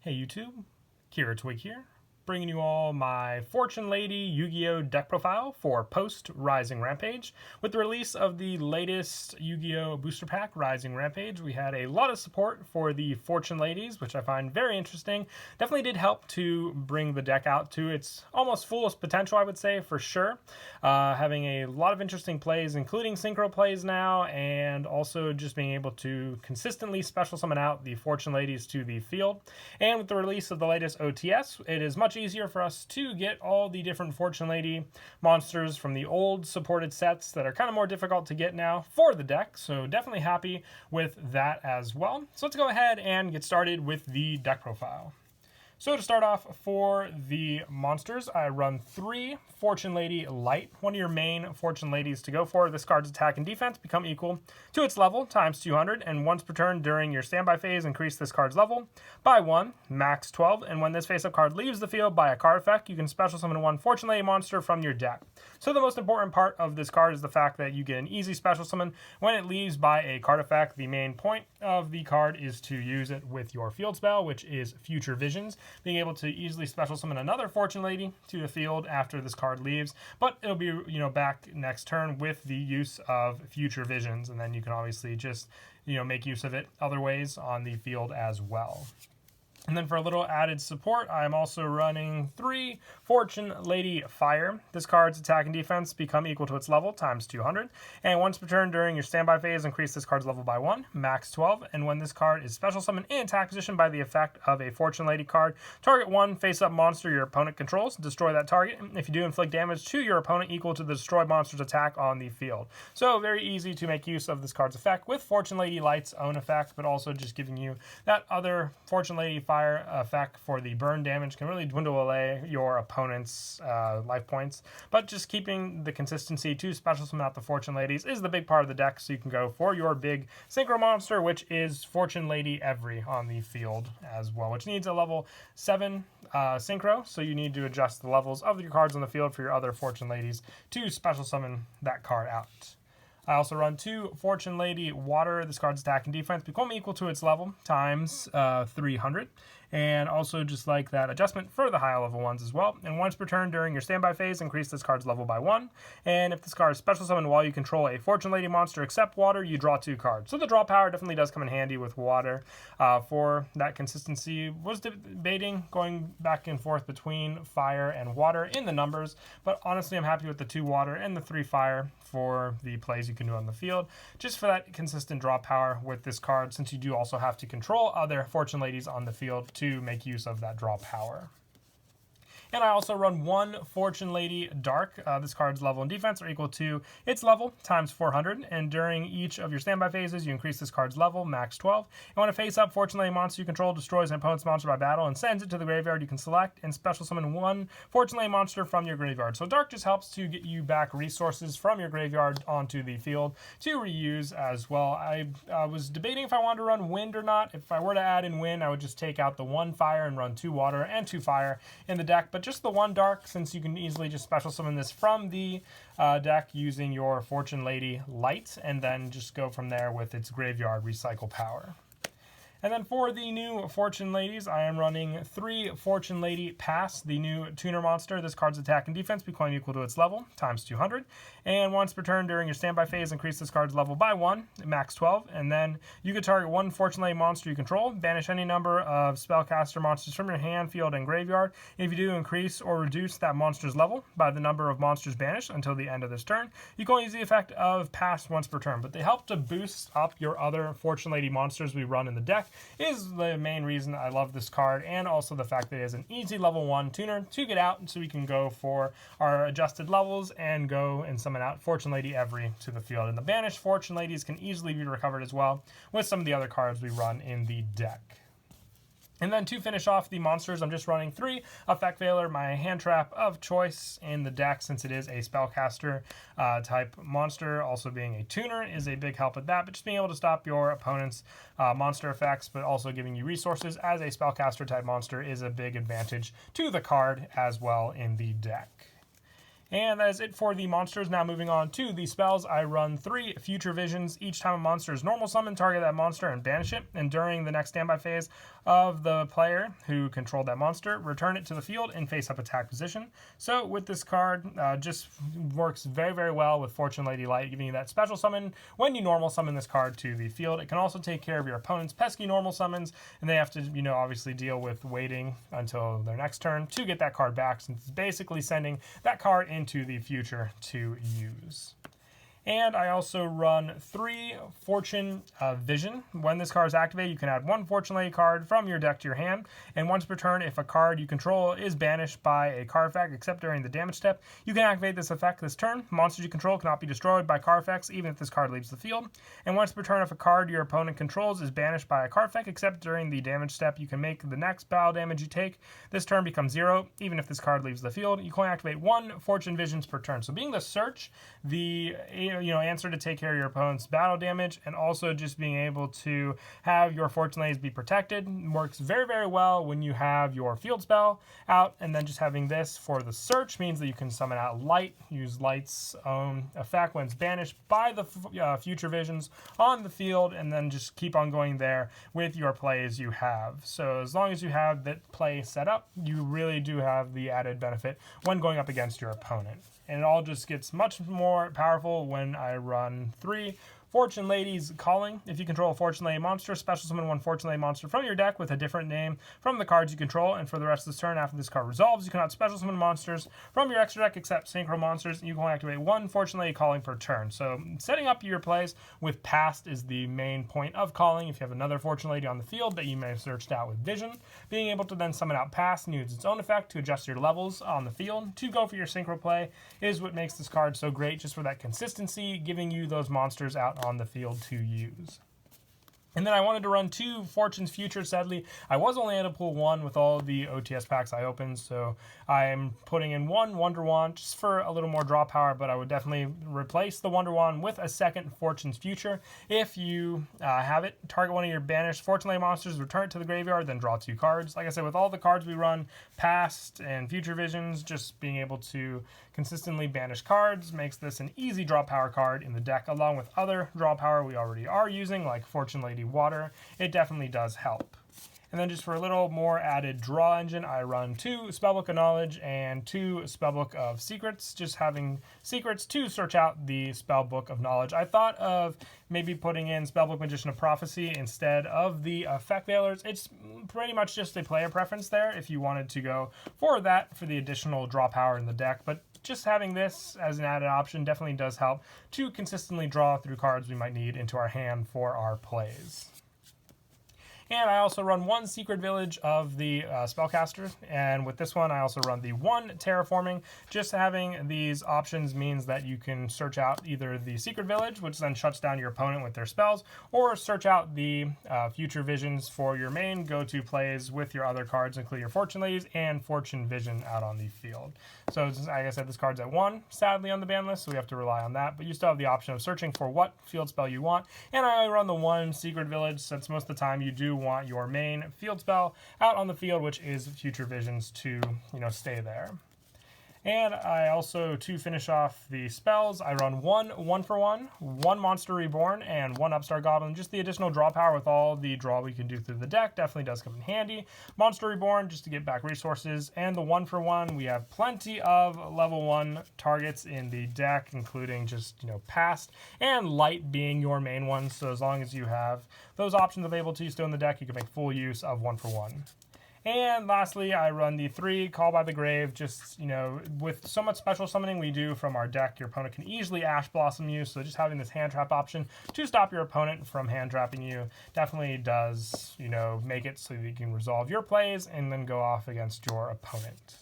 Hey YouTube, Kira Twig here, bringing you all my Fortune Lady Yu-Gi-Oh deck profile for post-Rising Rampage. With the release of the latest Yu-Gi-Oh booster pack, Rising Rampage, we had a lot of support for the Fortune Ladies, which I find very interesting. Definitely did help to bring the deck out to its almost fullest potential, I would say, for sure. Having a lot of interesting plays, including synchro plays now, and also just being able to consistently special summon out the Fortune Ladies to the field. And with the release of the latest OTS, it is much easier for us to get all the different Fortune Lady monsters from the old supported sets that are kind of more difficult to get now for the deck. So definitely happy with that as well. So let's go ahead and get started with the deck profile. So to start off, for the monsters, I run 3 Fortune Lady Light, one of your main Fortune Ladies to go for. This card's attack and defense become equal to its level times 200, and once per turn during your standby phase, increase this card's level by 1, max 12, and when this face-up card leaves the field by a card effect, you can special summon 1 Fortune Lady monster from your deck. So the most important part of this card is the fact that you get an easy special summon when it leaves by a card effect. The main point of the card is to use it with your field spell, which is Future Visions, being able to easily special summon another Fortune Lady to the field after this card leaves, but it'll be, back next turn with the use of Future Visions, and then you can obviously just, make use of it other ways on the field as well. And then for a little added support, I'm also running 3 Fortune Lady Fire. This card's attack and defense become equal to its level times 200. And once per turn during your standby phase, increase this card's level by 1, max 12. And when this card is special summoned in attack position by the effect of a Fortune Lady card, target 1 face-up monster your opponent controls, destroy that target. If you do, inflict damage to your opponent equal to the destroyed monster's attack on the field. So very easy to make use of this card's effect with Fortune Lady Light's own effect, but also just giving you that other Fortune Lady Fire effect for the burn damage. Can really dwindle away your opponent's life points, but just keeping the consistency to special summon out the Fortune Ladies is the big part of the deck, so you can go for your big synchro monster, which is Fortune Lady Every on the field as well, which needs a level 7 synchro, so you need to adjust the levels of your cards on the field for your other Fortune Ladies to special summon that card out. I also run 2 Fortune Lady Water. This card's attack and defense become equal to its level times 300. And also just like that adjustment for the high level ones as well. And once per turn during your standby phase, increase this card's level by 1. And if this card is special summoned while you control a Fortune Lady monster except water, you draw 2 cards. So the draw power definitely does come in handy with water for that consistency. Was debating going back and forth between fire and water in the numbers, but honestly I'm happy with the 2 water and the 3 fire for the plays you can do on the field, just for that consistent draw power with this card, since you do also have to control other Fortune Ladies on the field to make use of that draw power. And I also run 1 Fortune Lady Dark. This card's level and defense are equal to its level times 400. And during each of your standby phases, you increase this card's level, max 12. And when a face-up Fortune Lady monster you control destroys an opponent's monster by battle and sends it to the graveyard, you can select and special summon 1 Fortune Lady monster from your graveyard. So Dark just helps to get you back resources from your graveyard onto the field to reuse as well. I was debating if I wanted to run Wind or not. If I were to add in Wind, I would just take out the 1 fire and run 2 water and 2 fire in the deck. But just the 1 dark, since you can easily just special summon this from the deck using your Fortune Lady Light, and then just go from there with its graveyard recycle power. And then for the new Fortune Ladies, I am running 3 Fortune Lady Pass, the new tuner monster. This card's attack and defense become equal to its level, times 200. And once per turn during your standby phase, increase this card's level by 1, max 12. And then you can target 1 Fortune Lady monster you control, banish any number of spellcaster monsters from your hand, field, and graveyard. And if you do, increase or reduce that monster's level by the number of monsters banished until the end of this turn. You can only use the effect of Pass once per turn, but they help to boost up your other Fortune Lady monsters we run in the deck. Is the main reason I love this card, and also the fact that it is an easy level 1 tuner to get out, so we can go for our adjusted levels and go and summon out Fortune Lady Every to the field. And the banished Fortune Ladies can easily be recovered as well with some of the other cards we run in the deck. And then to finish off the monsters, I'm just running 3 Effect Veiler, my hand trap of choice in the deck, since it is a spellcaster type monster. Also being a tuner is a big help with that, but just being able to stop your opponent's monster effects, but also giving you resources as a spellcaster type monster is a big advantage to the card as well in the deck. And that is it for the monsters. Now moving on to the spells, I run 3 Future Visions. Each time a monster is normal summon, target that monster and banish it. And during the next standby phase of the player who controlled that monster, return it to the field in face-up attack position. So with this card, just works very, very well with Fortune Lady Light, giving you that special summon when you normal summon this card to the field. It can also take care of your opponent's pesky normal summons, and they have to, obviously deal with waiting until their next turn to get that card back, since it's basically sending that card into the future to use. And I also run 3 Fortune Vision. When this card is activated, you can add 1 Fortune Lady card from your deck to your hand. And once per turn, if a card you control is banished by a card effect, except during the damage step, you can activate this effect this turn. Monsters you control cannot be destroyed by card effects, even if this card leaves the field. And once per turn, if a card your opponent controls is banished by a card effect, except during the damage step, you can make the next battle damage you take this turn become 0, even if this card leaves the field. You can only activate 1 Fortune Visions per turn. So being the search, the answer to take care of your opponent's battle damage, and also just being able to have your Fortune Ladies be protected works very, very well when you have your field spell out. And then just having this for the search means that you can summon out Light, use Light's own effect when it's banished by the Future Visions on the field, and then just keep on going there with your plays you have. So as long as you have that play set up, you really do have the added benefit when going up against your opponent. And it all just gets much more powerful when I run 3 Fortune Ladies Calling. If you control a Fortune Lady monster, special summon 1 Fortune Lady monster from your deck with a different name from the cards you control. And for the rest of this turn, after this card resolves, you cannot special summon monsters from your extra deck except synchro monsters. And you can only activate 1 Fortune Lady Calling per turn. So setting up your plays with Past is the main point of Calling. If you have another Fortune Lady on the field that you may have searched out with Vision, being able to then summon out Past and use its own effect to adjust your levels on the field to go for your synchro play is what makes this card so great, just for that consistency, giving you those monsters out on the field to use. And then I wanted to run 2 Fortune's Future. Sadly, I was only able to pull 1 with all the OTS packs I opened, so I'm putting in 1 Wonder Wand just for a little more draw power, but I would definitely replace the Wonder Wand with a second Fortune's Future. If you have it, target one of your banished Fortune Lady monsters, return it to the graveyard, then draw 2 cards. Like I said, with all the cards we run, Past and Future Visions, just being able to consistently banish cards makes this an easy draw power card in the deck, along with other draw power we already are using, like Fortune Lady Water. It definitely does help. And then just for a little more added draw engine, I run 2 Spellbook of Knowledge and 2 Spellbook of Secrets, just having secrets to search out the Spellbook of Knowledge. I thought of maybe putting in Spellbook Magician of Prophecy instead of the Effect Veilers. It's pretty much just a player preference there if you wanted to go for that for the additional draw power in the deck, but just having this as an added option definitely does help to consistently draw through cards we might need into our hand for our plays. And I also run 1 Secret Village of the Spellcaster, and with this one I also run the 1 Terraforming. Just having these options means that you can search out either the Secret Village, which then shuts down your opponent with their spells, or search out the Future Visions for your main go-to plays with your other cards, including your Fortune Ladies and Fortune Vision out on the field. So like I said, this card's at 1, sadly, on the ban list, so we have to rely on that, but you still have the option of searching for what field spell you want, and I run the 1 Secret Village, since most of the time you do want your main field spell out on the field, which is Future Visions, to stay there. And I also, to finish off the spells, I run 1 1-for-1, 1 Monster Reborn, and 1 Upstart Goblin. Just the additional draw power with all the draw we can do through the deck definitely does come in handy. Monster Reborn, just to get back resources, and the 1-for-1, we have plenty of level 1 targets in the deck, including just, Past and Light being your main one. So as long as you have those options available to you still in the deck, you can make full use of 1-for-1. And lastly, I run the 3 Call by the Grave. Just, with so much special summoning we do from our deck, your opponent can easily Ash Blossom you. So just having this hand trap option to stop your opponent from hand trapping you definitely does, make it so that you can resolve your plays and then go off against your opponent.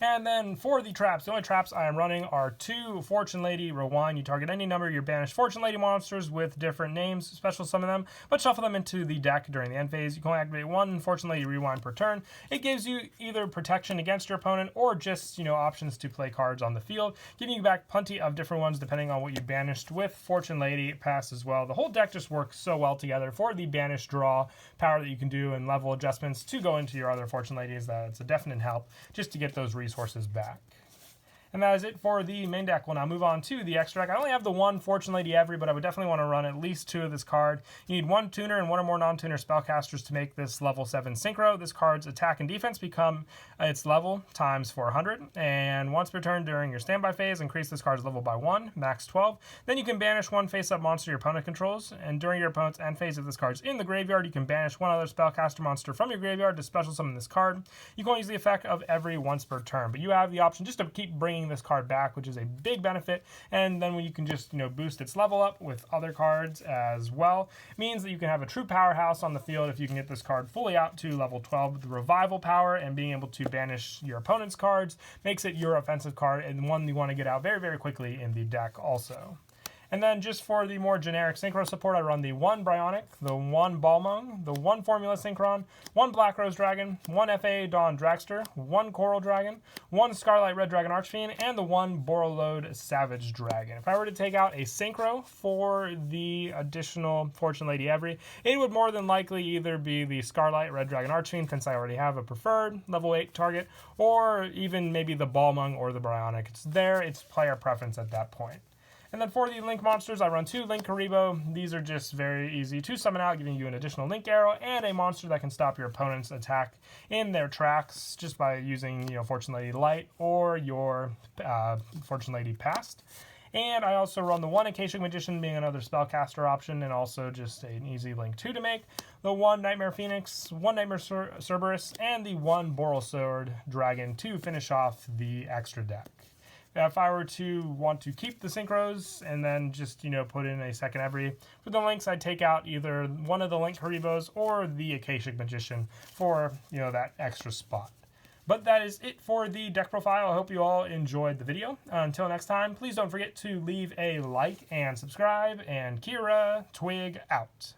And then for the traps, the only traps I am running are 2 Fortune Lady Rewind. You target any number of your banished Fortune Lady monsters with different names, special summon them, but shuffle them into the deck during the end phase. You can only activate 1 Fortune Lady Rewind per turn. It gives you either protection against your opponent or just, options to play cards on the field, giving you back plenty of different ones depending on what you banished with Fortune Lady Pass as well. The whole deck just works so well together for the banished draw power that you can do and level adjustments to go into your other Fortune Ladies that it's a definite help just to get those resources back. And that is it for the main deck. We'll now move on to the extra deck. I only have the one Fortune Lady Every, but I would definitely want to run at least 2 of this card. You need 1 tuner and 1 or more non-tuner spellcasters to make this level 7 synchro. This card's attack and defense become its level times 400. And once per turn during your standby phase, increase this card's level by 1, max 12. Then you can banish 1 face-up monster your opponent controls. And during your opponent's end phase, if this card's in the graveyard, you can banish 1 other spellcaster monster from your graveyard to special summon this card. You can only use the effect of every once per turn, but you have the option just to keep bringing this card back, which is a big benefit. And then when you can just boost its level up with other cards as well, it means that you can have a true powerhouse on the field if you can get this card fully out to level 12. The revival power and being able to banish your opponent's cards makes it your offensive card and one you want to get out very, very quickly in the deck also. And then just for the more generic synchro support, I run the 1 Bryonic, the 1 Balmung, the 1 Formula Synchron, 1 Black Rose Dragon, 1 FA Dawn Dragster, 1 Coral Dragon, 1 Scarlet Red Dragon Archfiend, and the 1 Borreload Savage Dragon. If I were to take out a synchro for the additional Fortune Lady Every, it would more than likely either be the Scarlet Red Dragon Archfiend, since I already have a preferred level 8 target, or even maybe the Balmung or the Bryonic. It's there, it's player preference at that point. And then for the Link monsters, I run 2 Link Karibo. These are just very easy to summon out, giving you an additional Link Arrow and a monster that can stop your opponent's attack in their tracks just by using, Fortune Lady Light or your Fortune Lady Past. And I also run the 1 Acacia Magician, being another spellcaster option, and also just an easy Link 2 to make. The 1 Nightmare Phoenix, 1 Nightmare Cerberus, and the 1 Boral Sword Dragon to finish off the extra deck. If I were to want to keep the synchros and then just, put in a second every, for the links, I'd take out either one of the Link Haribos or the Acacia Magician for, that extra spot. But that is it for the deck profile. I hope you all enjoyed the video. Until next time, please don't forget to leave a like and subscribe, and Kira Twig out.